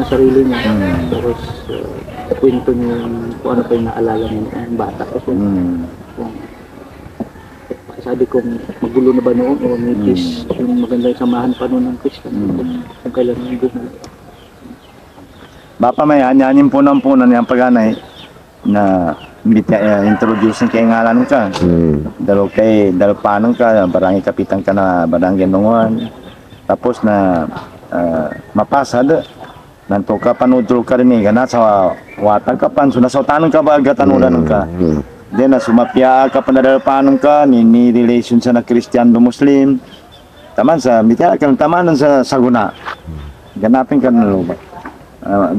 na sarili niya. Tapos, kwento niya yung kung ano pa yung naalala niya ng bata. Kasi, kung sabi kong magulo na ba noon o may peace, yung magandang samahan pa noon ng Christian. Kung kailan yung gumawa. Bapa may anyanin po ng punan yung paganay na introduce kay ngalan ka. Dalo panon ka, barangay kapitan ka na barangay nunguan. Tapos na mapasad nanto ka panudro ka rin kana sa watag ka pan so nasautanon ka ba gatanudan ka. Then na sumapya ka panadal panon ka ni relation sa na Christian do Muslim. Taman sa mitya kan tamanan sa saguna. Ganapin ka na lupa.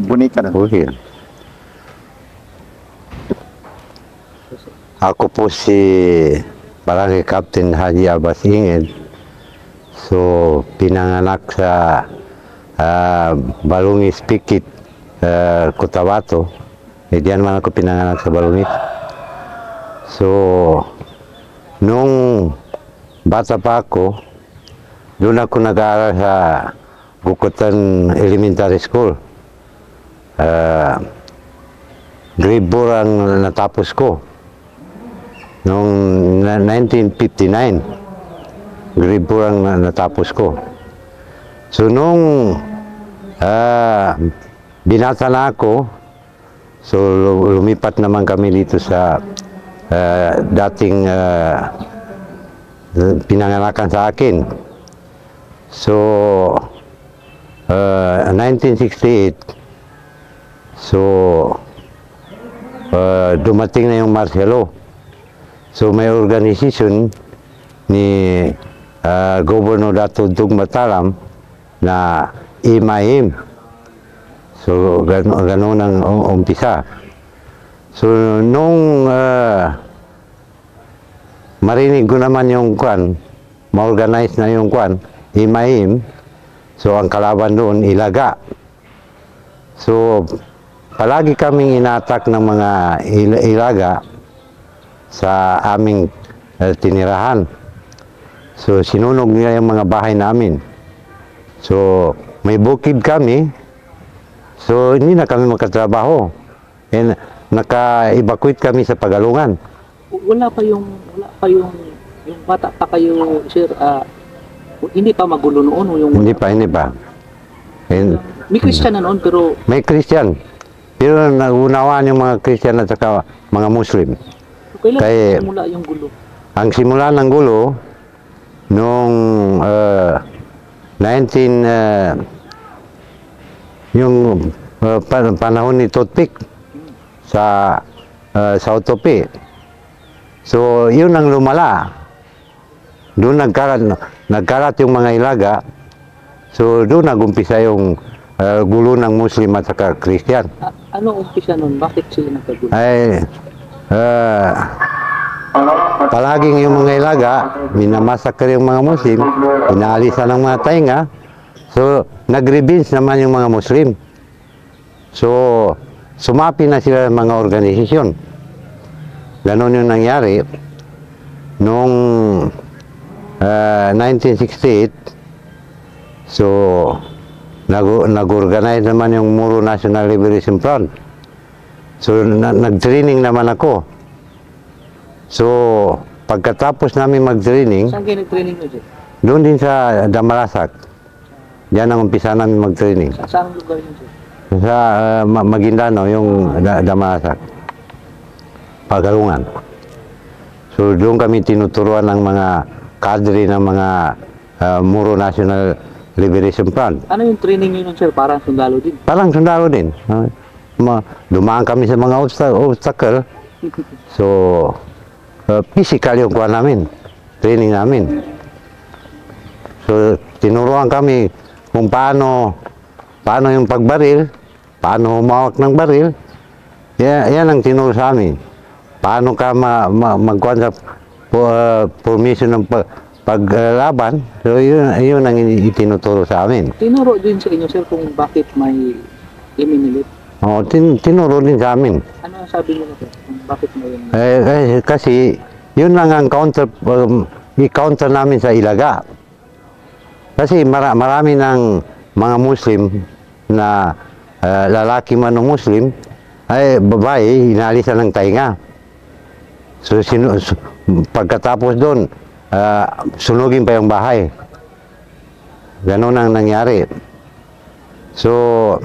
Bunika na. Okay. Ako po si Barangay Captain Haji Abbas Inged. So, pinanganak sa Balungis Pikit, Cotabato. Diyan man ako pinanganak sa Balungis. So, nung bata pa ako, doon ako nag-aaral sa Bukutan Elementary School. Grade 4 ang natapos ko. Noong 1959, grade 4 ang natapos ko. So, nung binata na ako, so lumipat naman kami dito sa dating pinanganakan sa akin. So, 1968, so dumating na yung martial law. So may organization ni Governor Dato Dugmatalam na IMAIM. So ganun ang umpisa. So nung marinig ko naman yung kwan, ma-organize na yung kwan, IMAIM, so ang kalaban doon, Ilaga. So palagi kaming inatak ng mga Ilaga sa aming tinirahan. So sinunog nila yung mga bahay namin. So may bukid kami. So hindi na kami makatrabaho. And naka-evacuate kami sa Pagalungan. Wala pa yung bata pa kayo, sir, hindi pa magulo noon yung Hindi pa. And, may Christian na noon pero may Christian. Pero nagunawaan yung mga Christian at saka mga Muslim. kailan simula yung gulo? Ang simula ng gulo noong yung panahon ni Totpik sa Utopi. So yun ang lumala. Doon nagkarat yung mga Ilaga. So doon nagumpisa yung gulo ng Muslim at saka Christian. Ano umpisa nun? Bakit sila nagkagulo? Ay palaging yung mga Ilaga, minamasakar yung mga Muslim, inaalisan ng mga tainga. So, nag-revenge naman yung mga Muslim. So, sumapi na sila ng mga organisasyon. Ganon yung nangyari. Noong 1968, so, nag-organize naman yung Moro National Liberation Front. So, nag-training naman ako. So, pagkatapos namin mag-training, saan kayo nag-training nyo, sir? doon din sa Damalasak. Diyan ang umpisa namin mag-training. Saan lugar yun, sir? Sa Maguindano, yung Damalasak. Pagalungan. So, doon kami tinuturuan ng mga kadre ng mga Moro National Liberation Front. Ano yung training nyo nun, sir? Parang sundalo din? Parang sundalo din. Dumaan kami sa mga obstacle. So, physical yung kuha namin, training namin. So, tinuruan kami kung paano yung pagbaril, paano humawak ng baril. Yan ang tinuro sa amin. Paano ka magkuha sa formation ng paglaban. So, yun ang itinuturo sa amin. Tinuro din sa inyo, sir, kung bakit may iminilit? Oo, tinuro din sa amin. Ano ang sabi nyo, sir? Bakit may Kasi yun lang ang i-counter namin sa Ilaga. Kasi marami ng mga Muslim na lalaki man o Muslim, ay babae, inalisan ng tainga. So, pagkatapos doon, sunugin pa yung bahay. Ganon ang nangyari. So,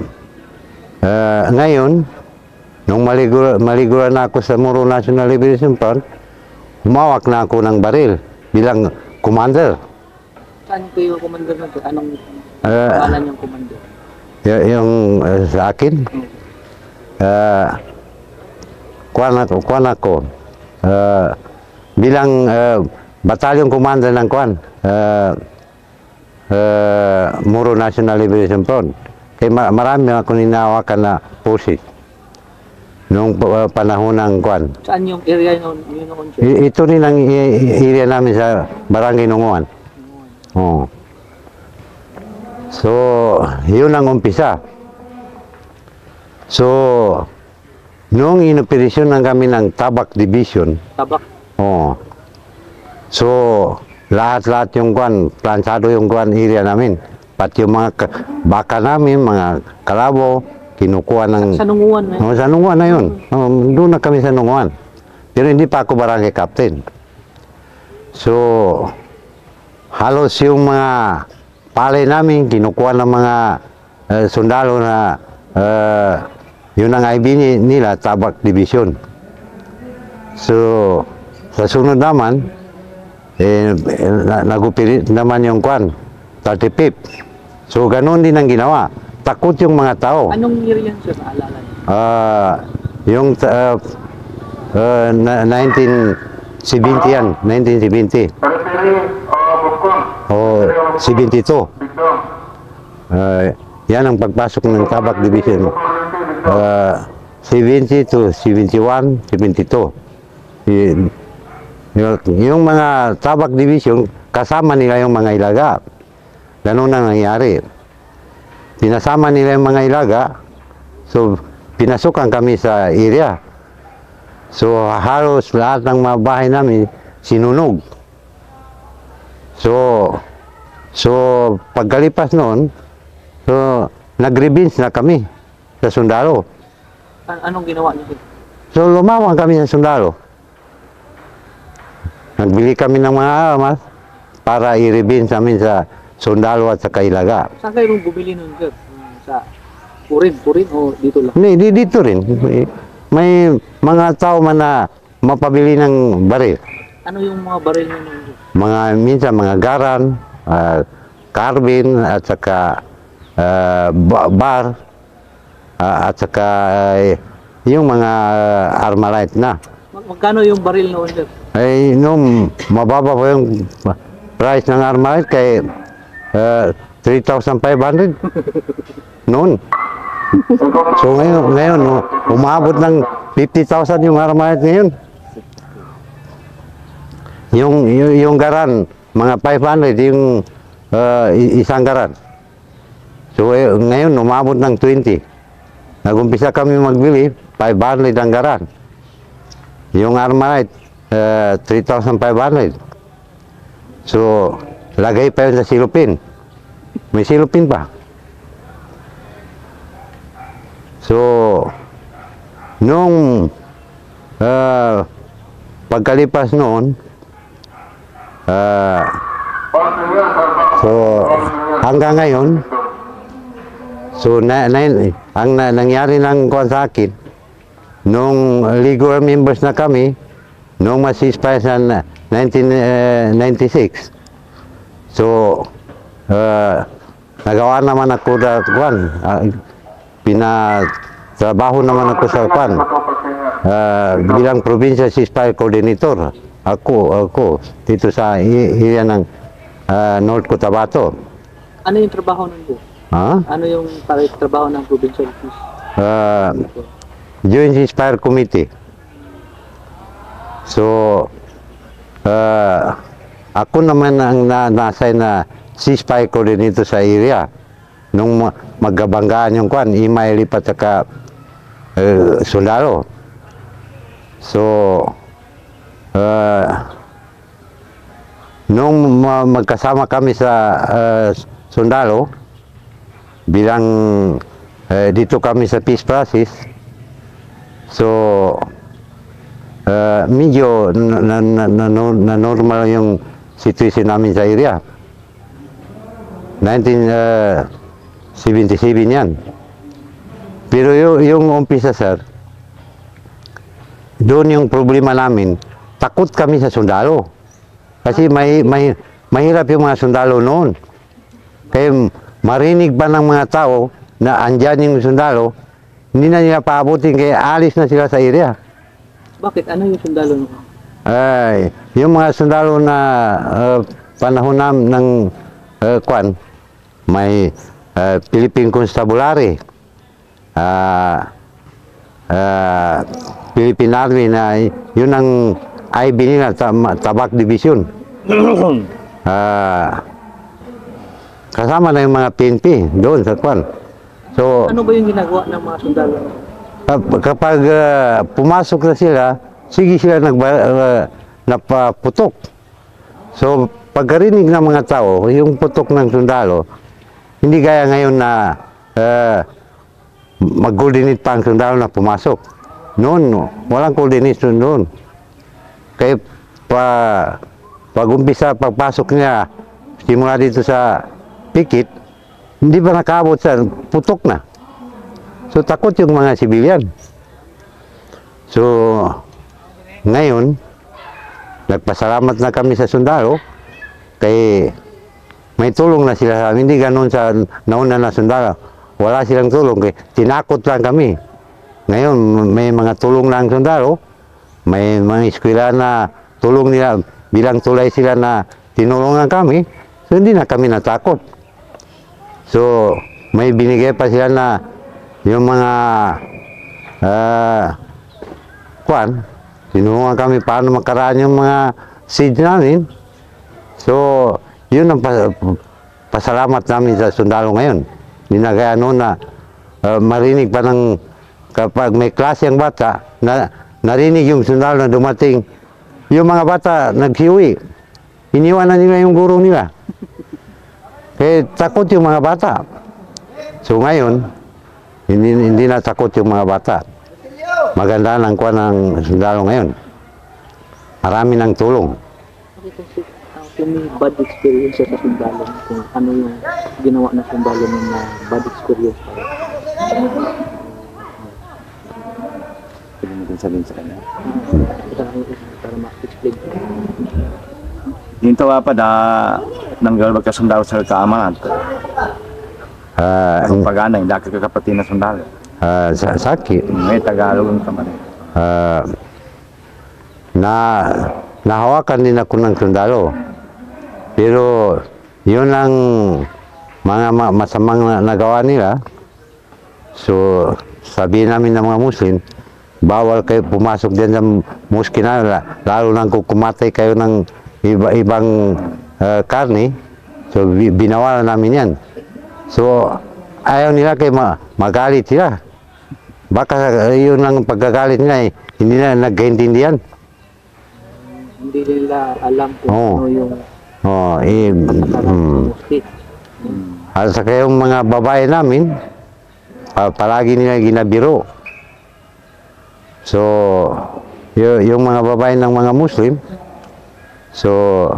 ngayon, nung maliguran na ako sa Moro National Liberation Front, humawak na ako ng baril bilang commander. Saan kayo commander na to? Anong pangalan yung commander? Yung sa akin, kuwan ako, bilang batalyon commander ng kuwan, Moro National Liberation Front. Kaya marami ako ninawakan na forces noong panahon ng kuwan. Saan yung area yun noon, sir? Ito rin ang area namin sa Barangay Nunguan. Oh. So, yun ang umpisa. So, noong inoperasyon ng kami ng Tabak Division, Tabak. oh. So, lahat-lahat yung kuwan, plansado yung kuwan area namin. Pati yung mga baka namin, mga kalabo, kinukuha ng... Sa Nunguan na yun? Oh, sa Nunguan na yun. Oh, doon na kami sa Nunguan. Pero hindi pa ako barangay captain. So, halos yung mga palay namin, kinukuha ng mga sundalo na yun ang IB nila, Tabak Division. So, sa sunod naman, nagupirit naman yung kwan, 35. So, ganun din ang ginawa. Takot yung mga tao. Anong year yan, sir? Naalala niyo? Yung 1970 yan, 1970. O 72. Yan ang pagpasok ng Tabak Division. 70 to 71, 72. Yung mga Tabak Division, kasama nila yung mga Ilaga. Ganun ang nangyari. Pinasama nila yung mga Ilaga, so pinasukan kami sa area. So halos lahat ng mga bahay namin sinunog. So pagkalipas noon, so nag-revenge na kami sa sundalo. Anong ginawa niyo, sir? So lumawang kami sa sundalo. Nagbili kami ng mga armas para i-revenge namin sa sundalo at sa Ilaga. Saan kayo bumili nun, sir? Sa Purin o dito lang? Hindi, dito rin. May mga tao man na mapabili ng baril. Ano yung mga baril niyo nun, sir? Minsan mga garan, carbine, at saka bar, at saka yung mga armalite na. Magkano yung baril noon, sir? Ay, nung mababa pa yung price ng armalite kay 3,500 noon. So ngayon umabot ng 50,000 yung armalite ngayon. Yung garan, mga 500 yung isang garan. So ngayon umabot ng 20. Nagumpisa kami magbili, 500 ang garan. Yung armalite, 3,500. So lagay pa yun sa silupin. May silupin pa. So, nung pagkalipas noon, so hanggang ngayon, so ang nangyari ng kuwan sa akin, nung legal members na kami, nung ma-ceasefire sa 1996, so nagawa naman ako sa kuwan, pinatrabaho naman ako sa kuwan, bilang provincial ceasefire coordinator. Ako dito sa area ng North Cotabato. Ano yung trabaho nun, po? Ha? Ano yung trabaho ng provincial peace? Joint Ceasefire Committee. So, ako naman ang nasa na ceasefire coordinator sa area. Nung magkabanggaan yung kwan, Imay lipat saka sundalo. So, nung magkasama kami sa sundalo, bilang dito kami sa peace process. So, medyo na normal yung situation namin sa area. 1977 yan. Pero yung umpisa, sir, doon yung problema namin, takot kami sa sundalo. Kasi mahirap yung mga sundalo noon. Kaya marinig ba ng mga tao na andyan yung sundalo, hindi na nila paabutin, kaya alis na sila sa area. Bakit? Ano yung sundalo nyo? Ay, yung mga sundalo na panahon ng kwan, may Philippine Constabulary, Philippine Army na yun ang IB nila, Tabak Division. Kasama na yung mga PNP doon sa kwan. So, Ano ba yung ginagawa ng mga sundalo? kapag pumasok na sila, sige sila napaputok. So, pagkarinig ng mga tao, yung putok ng sundalo, hindi gaya ngayon na mag-coordinate pa ang sundalo na pumasok. Noon, walang coordination noon. Kaya pag umpisa, pagpasok niya, simula dito sa pikit, hindi pa nakaabot sa putok na. So, takot yung mga sibilyan. So, ngayon, nagpasalamat na kami sa sundalo, kay may tulong na sila sa amin. Hindi ganun sa nauna na sundalo. Wala silang tulong, kay tinakot lang kami. Ngayon, may mga tulong na ang sundalo, may mga eskwela na tulong nila, bilang tulay sila na tinulungan kami, so hindi na kami natakot. So, may binigay pa sila na yung mga tinulungan kami paano makaraan yung mga seed namin. So, yun ang pasalamat namin sa sundalo ngayon. Hindi na gaya noon na marinig pa ng kapag may klase ang bata, narinig yung sundalo na dumating, yung mga bata nagsiuwi, iniwanan nila yung guro nila. Kaya takot yung mga bata. So ngayon, hindi na takot yung mga bata. Maganda ng kuha ng sundalo ngayon. Marami ng tulong. Kung may bad experience sa sundalo, kung ano yung ginawa ng sundalo ng bad experience para Pwede mo din sabihin sa kanya. para ma-explain. Dito pa da nanggal magkasundalo sa kaamanan. Ang pag-anay, dahil kakapatid na sundalo. Sakit. May Tagalog ang kamari. Nahawakan din ako ng sundalo. Pero yun ang mga masamang nagawa nila. So, sabihin namin ng mga Muslim, bawal kayo pumasok din sa mosque na, lalo nang kukumatay kayo ng ibang karne. So, binawalan namin yan. So, ayaw nila kayo magalit sila. Baka yun ang pagkagalit nila, hindi na nagkaintindihan. Hindi nila alam kung ano yung At saka yung mga babae namin, palagi nila ginabiro. So, yung mga babae ng mga Muslim, so,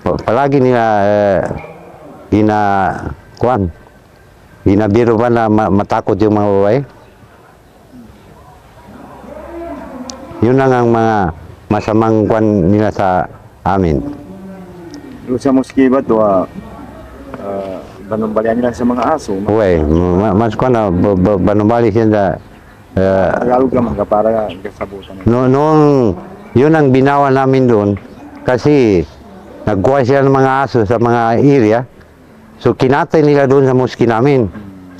palagi nila ginabiro ba na matakot yung mga babae? Yun lang ang mga masamang kwan nila sa amin. Sa moski ba ito, banumbalian nila sa mga aso? Uy, mas kwan na, banumbali siya sa Tagalog naman ka para kasabutan. Noong yun ang binawa namin doon, kasi nagkuha sila ng mga aso sa mga area, so kinatay nila doon sa moski namin.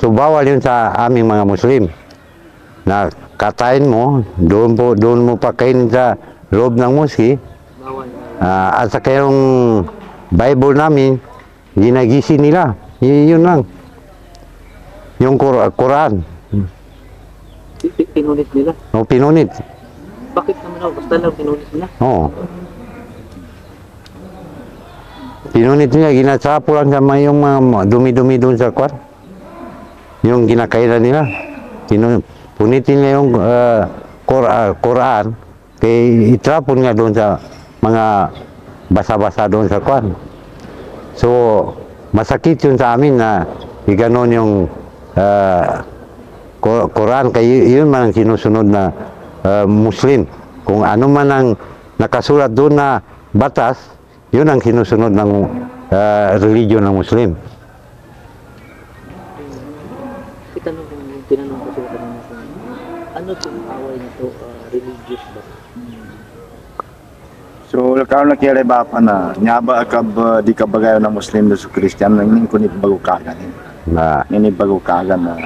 So bawal yun sa aming mga Muslim. Na katayin mo, doon mo pakain sa loob ng moski. At saka yung Bible namin, ginagisi nila. Yun lang. Yung Quran. Pinunit nila. O, pinunit. Bakit naman ako? Basta lang pinunit nila. Oo. Pinunit nila, ginasapo lang sa yung mga dumi-dumi doon sa kwan. yung ginakailan nila. Punitin nila yung Quran, kaya itrapon nga doon sa mga basa-basa doon sa kwan. So, masakit yun sa amin na iganon yung Quran, kaya yun man ang sinusunod na Muslim. Kung ano man ang nakasulat doon na batas, yun ang sinusunod ng religion ng Muslim. Tinanong ko sila kanina kung ano itong away nito, religious ba? So, kalau nakilay ba pa na, nyaba di ka bagayo na Muslim sa Christian, nang kunit bago kagan. Nini bago kagan na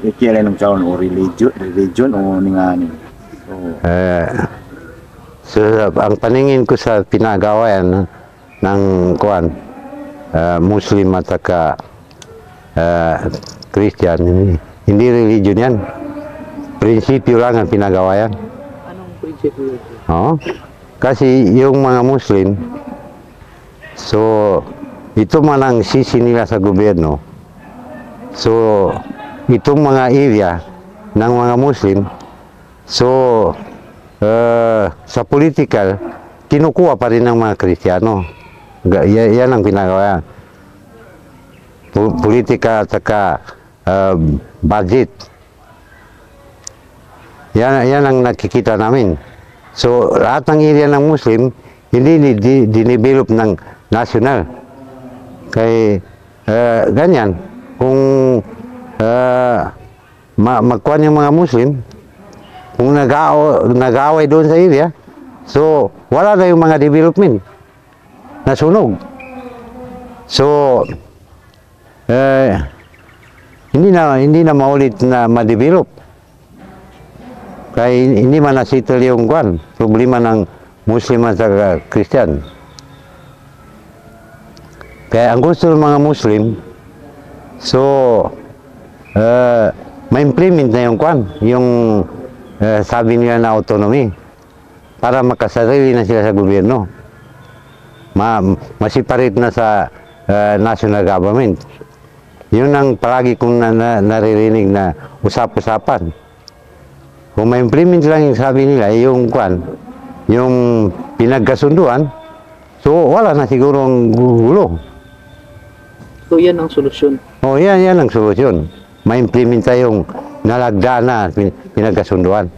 ikilay ng karon o religion o ningani. So, ang paningin ko sa pinagawayan ng kuan, Muslim at saka Christian, hindi religion yan. Prinsipyo lang ang pinagawayan. Anong prinsipyo ito? Oo. Kasi yung mga Muslim, so ito man ang sisi nila sa gobyerno. So itong mga area ng mga Muslim, so sa political, kinukuha pa rin ng mga Kristiyano. Yan ang pinagawa. Politika at saka budget. Yan ang nakikita namin. So, lahat ng area ng Muslim, hindi dinevelop ng national. Kaya, ganyan. Kung magkuhan yung mga Muslim, kung nag-aaway doon sa area, so, wala na yung mga development. Nasunog. So, hindi na maulit na ma-develop. Kaya hindi man nasettle yung kwan, problema ng Muslim at Christian. Kaya ang gusto ng mga Muslim, so ma-implement na yung kwan, yung sabi nila na autonomy, para makasarili na sila sa gobyerno. Masiparate na sa national government. Yun ang palagi kong naririnig na usap-usapan. Kung ma-implement lang yung sabi nila, yung kwan, yung pinagkasunduan, so wala na siguro ang gulo. So yan ang solusyon? O yan ang solusyon. Ma-implementa yung nalagda na pinagkasunduan.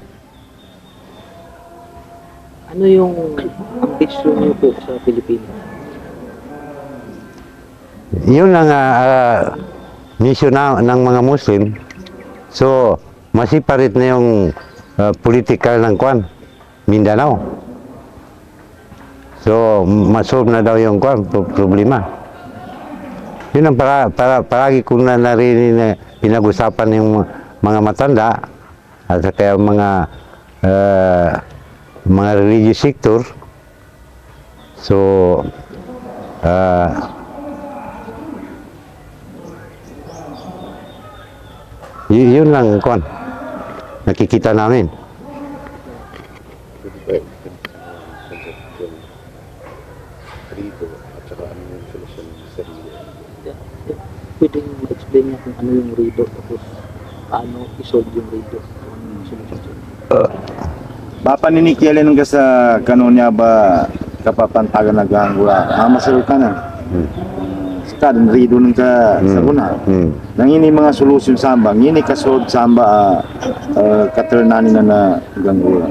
Ano yung ambisyon niyo po sa Pilipinas? Yun ang mission ng mga Muslim. So, masiparit na yung political ng kwan, Mindanao. So, masolve na daw yung kwan, problema. Yun ang palagi kong narinig na pinag-usapan yung mga matanda at kaya mga religious sector. So, yun lang kwan nakikita namin. Pwede nyo explain niya kung ano yung rido, tapos paano isolve yung rido? Bapa ninikili nung sa kanonya ba kapapantagan na gangula. Masagot ka na. Sekarang rido nung sa una. Nang ini mga solusyon samba, ini kasod samba katernanin na gangula.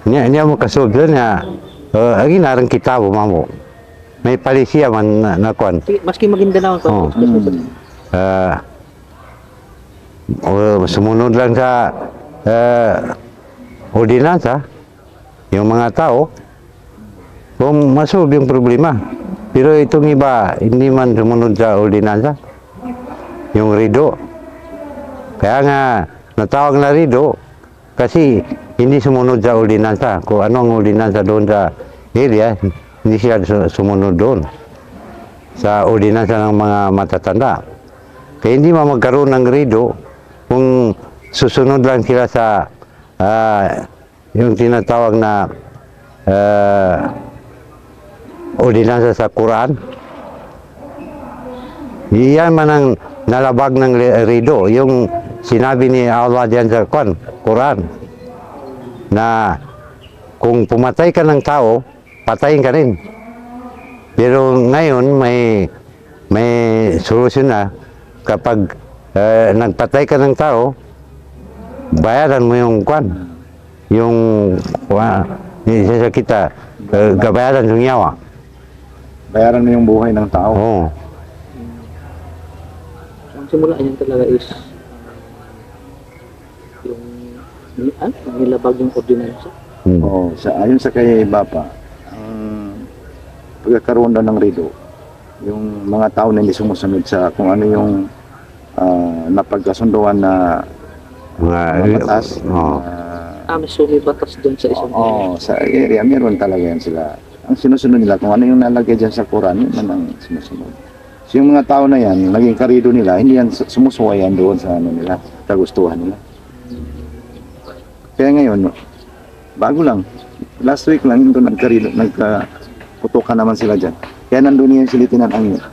Niya mo kasod niya. Agi narang kita mo mamo. May palisiya man na kwan. Maski Maguindanao ang sumunod lang sa ordinansa yung mga tao kung masolve yung problema. Pero itong iba hindi man sumunod sa ordinansa yung rido. Kaya nga natawag na rido kasi hindi sumunod sa ordinansa. Kung ano ang ordinansa doon sa area, hindi siya sumunod doon sa ordinansa ng mga matatanda. Kaya hindi magkaroon ng rido kung susunod lang sila sa yung tinatawag na ordinansa sa Quran. Iyan man ang nalabag ng rido. Yung sinabi ni Allah diyan sa Quran, na kung pumatay ka ng tao, patayin ka rin. Pero ngayon may solusyon na. Kapag nagpatay ka ng tao, bayaran mo yung yung isa kita, gabayaran yung yawa. Bayaran mo yung buhay ng tao. Oo. Ang simula niyan talaga is yung nilabag yung ordinansa. Oo, ayon sa kay Bapa, ang pagkakaroon daw ng rido, yung mga tao na hindi sumusunod sa kung ano yung napagkasunduan na mga batas. May may batas doon sa isang Sa area, meron talaga yan sila. Ang sinusunod nila, kung ano yung nalagay dyan sa Quran, yun man ang sinusunod. So yung mga tao na yan, naging karido nila, hindi yan sumusuwayan doon sa ano nila, kagustuhan nila. Kaya ngayon, bago lang, last week lang, yung nagkarido, nagkaputukan naman sila dyan. Kaya nandun yung silitinan ang yun.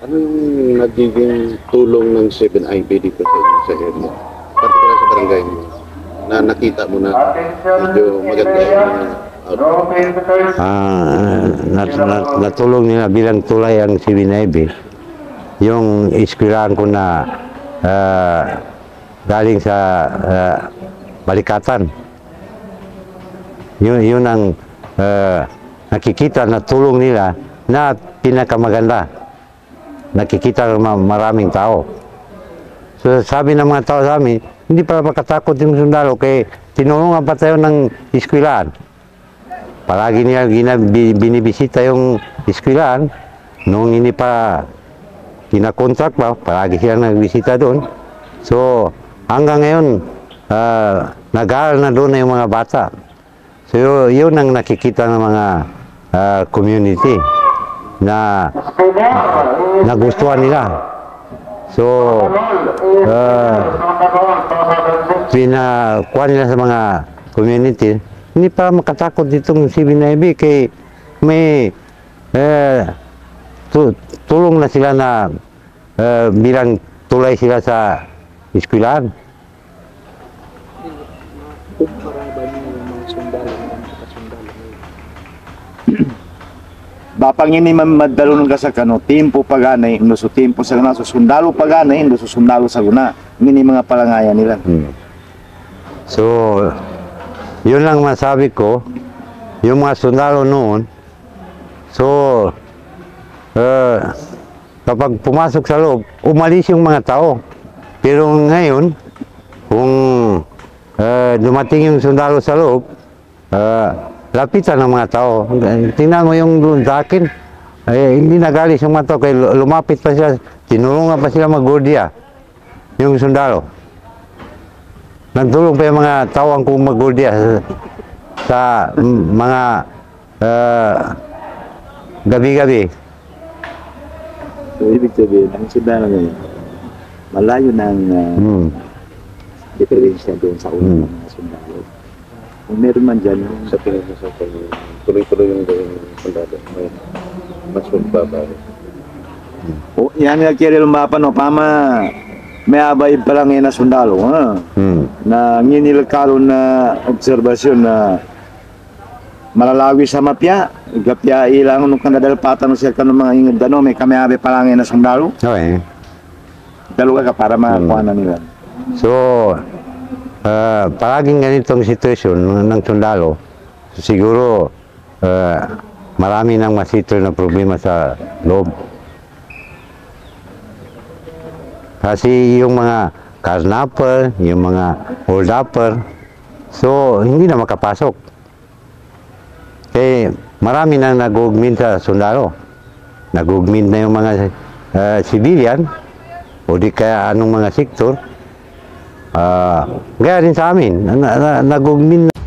Ano yung nagiging tulong ng 7IB dito sa inyo sa area? Partikular sa barangay mo, na nakita mo na medyo maganda yung output. Natulong nila bilang tulay ang CBNIB. Yung eskwelahan ko na galing sa Balikatan. Yun ang nakikita na tulong nila na pinakamaganda. Nakikita ng maraming tao. So sabi ng mga tao sa amin, hindi pala makatakot yung sundalo kaya tinulungan pa tayo ng eskwelahan. Palagi nila binibisita yung eskwelahan. Nung hindi pa kinakontrak pa, palagi sila nagbisita doon. So hanggang ngayon, nag-aaral na doon na yung mga bata. So yun ang nakikita ng mga community na nagustuhan nila. So pinakuha nila sa mga community, hindi pa makatakot ditong CBNIB kay may tulong na sila na bilang tulay sila sa eskwelahan. Kumpara ba niyo yung mga sundalo ng mga sundalo ngayon? Bapang ini madalunong ka sa kano, timpo paganay, no so timpo sa guna, so sundalo paganay, no so sundalo sa guna. Ini mga palangayan nila. So, yun lang masabi ko, yung mga sundalo noon, so, kapag pumasok sa loob, umalis yung mga tao. Pero ngayon, kung dumating yung sundalo sa loob, lapitan ng mga tao. Tingnan mo yung doon sa akin, hindi nagalis yung mga tao, kaya lumapit pa sila, tinulungan pa sila mag-gurdiya, yung sundalo. Nagtulong pa yung mga tao ang kung mag-gurdiya sa mga gabi-gabi. So ibig sabihin, ang sundalo ngayon, malayo ng diferensya doon sa unang mga sundalo. Kung meron man dyan, Sa tingin mo sa tuloy-tuloy yung gawin ng sundalo, may mas magbaba. yan nga kaya lumapa no, pama may abay pa lang yan na sundalo, ha? Na nginilkalo na obserbasyon na malalawi sa mapya, gapya ilang nung kanadalpatan no siya kanong mga ingid ano, may kami abay pa lang yan na sundalo. Okay. Dalawa ka para makakuha na nila. So, palaging ganitong sitwasyon ng sundalo, siguro marami nang masitol na problema sa loob. Kasi yung mga carnapper, yung mga hold-upper, so hindi na makapasok. Kaya marami nang nag-augment sa sundalo. Nag-augment na yung mga civilian, o di kaya anong mga sektor. Gaya din sa amin, nag-augment na.